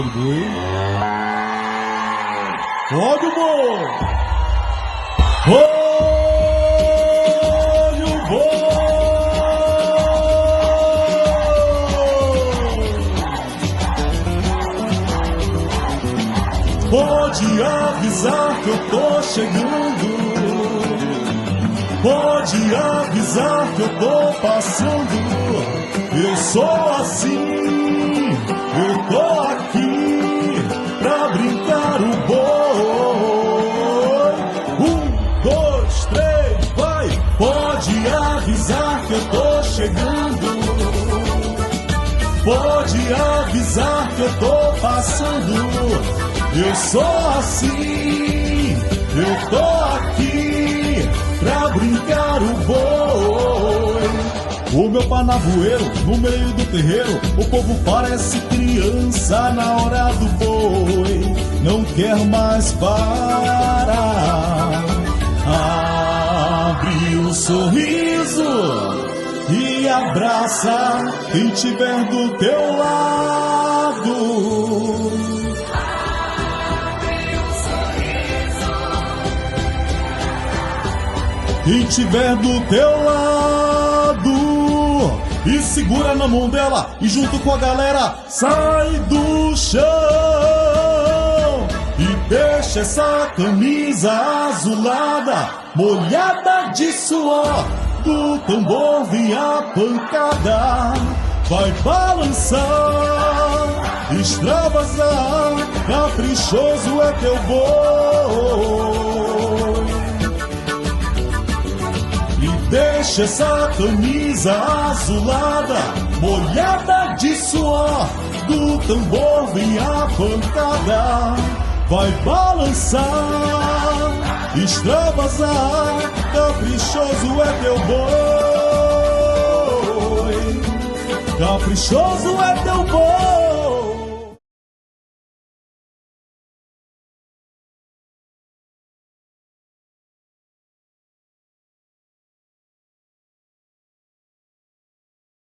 Pode o boi. Pode o boi. Pode o boi. Pode avisar que eu tô chegando. Pode avisar que eu tô passando. Eu sou assim, eu tô aqui pra brincar o boi. 1, 2, 3, vai! Pode avisar que eu tô chegando. Pode avisar que eu tô passando. Eu sou assim, eu tô aqui pra brincar o boi. O meu panavoeiro, no meio do terreiro, o povo parece criança na hora do boi. Não quer mais parar. Abre o sorriso e abraça quem tiver do teu lado. Quem tiver do teu lado, e segura na mão dela, e junto com a galera, sai do chão. E deixa essa camisa azulada, molhada de suor, do tambor vem a pancada. Vai balançar, extravasar, caprichoso é teu boi. Deixa essa camisa azulada, molhada de suor, do tambor vem a pancada. Vai balançar, extravasar, caprichoso é teu boi. Caprichoso é teu boi.